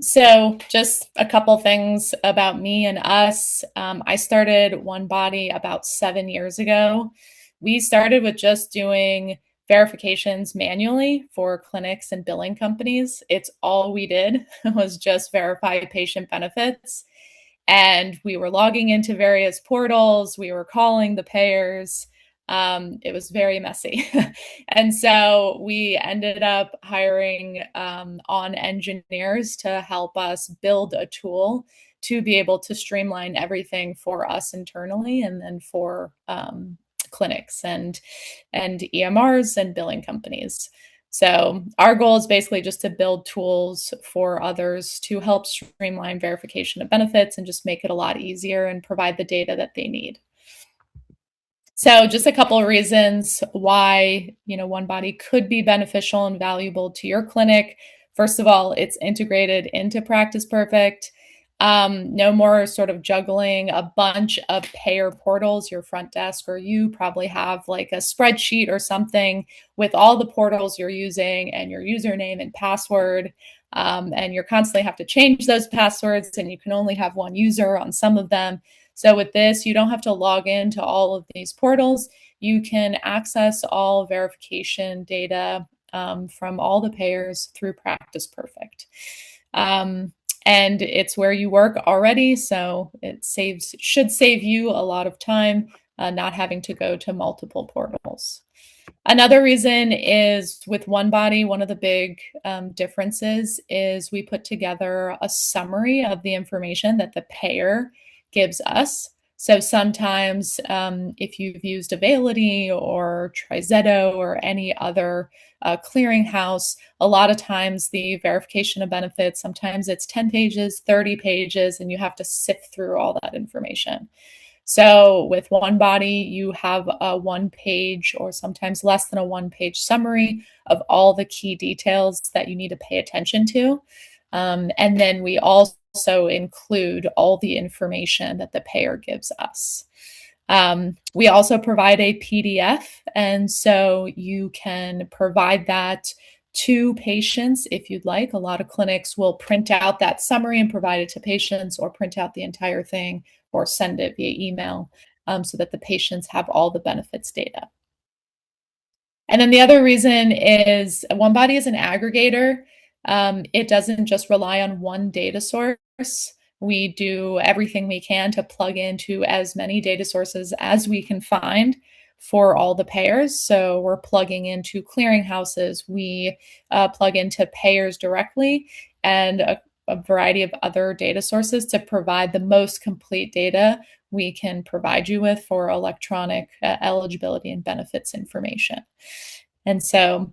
So just a couple things about me and us. I started One Body about 7 years ago. We started with just doing verifications manually for clinics and billing companies. It's all we did was just verify patient benefits. And we were logging into various portals, we were calling the payers. It was very messy. And so we ended up hiring on engineers to help us build a tool to be able to streamline everything for us internally and then for clinics and EMRs and billing companies. So our goal is basically just to build tools for others to help streamline verification of benefits and just make it a lot easier and provide the data that they need. So just a couple of reasons why, One Body could be beneficial and valuable to your clinic. First of all, it's integrated into Practice Perfect. No more sort of juggling a bunch of payer portals. Your front desk or you probably have like a spreadsheet or something with all the portals you're using and your username and password. And you constantly have to change those passwords, and you can only have one user on some of them. So with this, you don't have to log into all of these portals. You can access all verification data from all the payers through Practice Perfect. And it's where you work already, so it should save you a lot of time not having to go to multiple portals. Another reason is with One Body, one of the big differences is we put together a summary of the information that the payer gives us. So sometimes if you've used Availity or Trizetto or any other clearinghouse, a lot of times the verification of benefits, sometimes it's 10 pages, 30 pages, and you have to sift through all that information. So with One Body, you have a 1 page or sometimes less than a 1 page summary of all the key details that you need to pay attention to. And then we also include all the information that the payer gives us. We also provide a PDF, and so you can provide that to patients if you'd like. A lot of clinics will print out that summary and provide it to patients, or print out the entire thing or send it via email so that the patients have all the benefits data. And then the other reason is One Body is an aggregator. It doesn't just rely on one data source. We do everything we can to plug into as many data sources as we can find for all the payers. So we're plugging into clearinghouses, we plug into payers directly, and a variety of other data sources to provide the most complete data we can provide you with for electronic eligibility and benefits information. And so,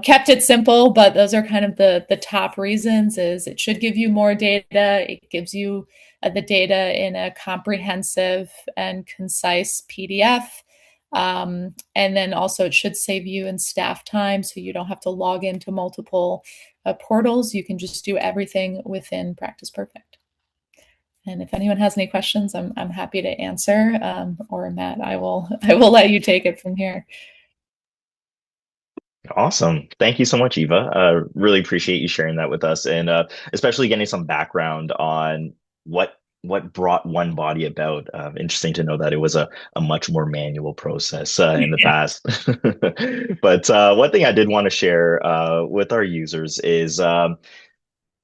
kept it simple, but those are kind of the top reasons. Is it should give you more data. It gives you the data in a comprehensive and concise PDF. And then also it should save you in staff time, so you don't have to log into multiple portals. You can just do everything within Practice Perfect. And if anyone has any questions, I'm happy to answer. Or Matt, I will let you take it from here. Awesome. Thank you so much, Eva. Really appreciate you sharing that with us, and especially getting some background on what brought One Body about. Interesting to know that it was a much more manual process in the past. But one thing I did want to share with our users is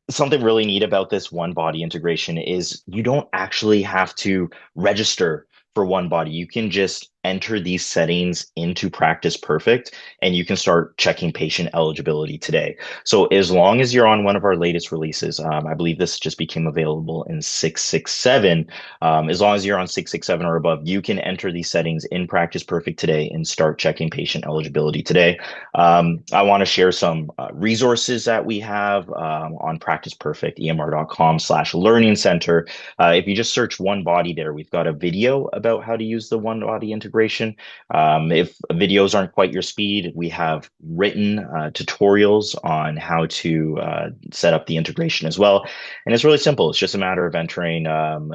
something really neat about this One Body integration is you don't actually have to register for One Body. You can just enter these settings into Practice Perfect, and you can start checking patient eligibility today. So as long as you're on one of our latest releases, I believe this just became available in 667. As long as you're on 667 or above, you can enter these settings in Practice Perfect today and start checking patient eligibility today. I want to share some resources that we have on Practice Perfect, emr.com/learning center. If you just search One Body there, we've got a video about how to use the One Body integration. If videos aren't quite your speed, we have written tutorials on how to set up the integration as well. And it's really simple. It's just a matter of entering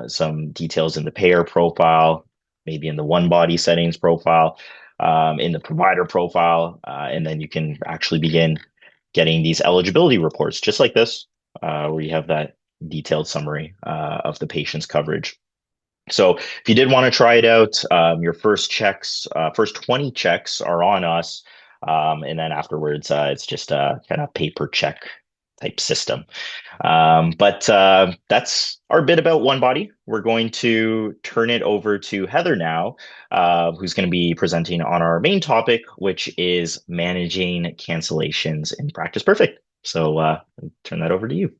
some details in the payer profile, maybe in the One Body settings profile, in the provider profile, and then you can actually begin getting these eligibility reports just like this where you have that detailed summary of the patient's coverage. So if you did want to try it out, your first checks, first 20 checks are on us. And then afterwards, it's just a kind of paper check type system. But that's our bit about One Body. We're going to turn it over to Heather now, who's going to be presenting on our main topic, which is managing cancellations in Practice Perfect. So turn that over to you.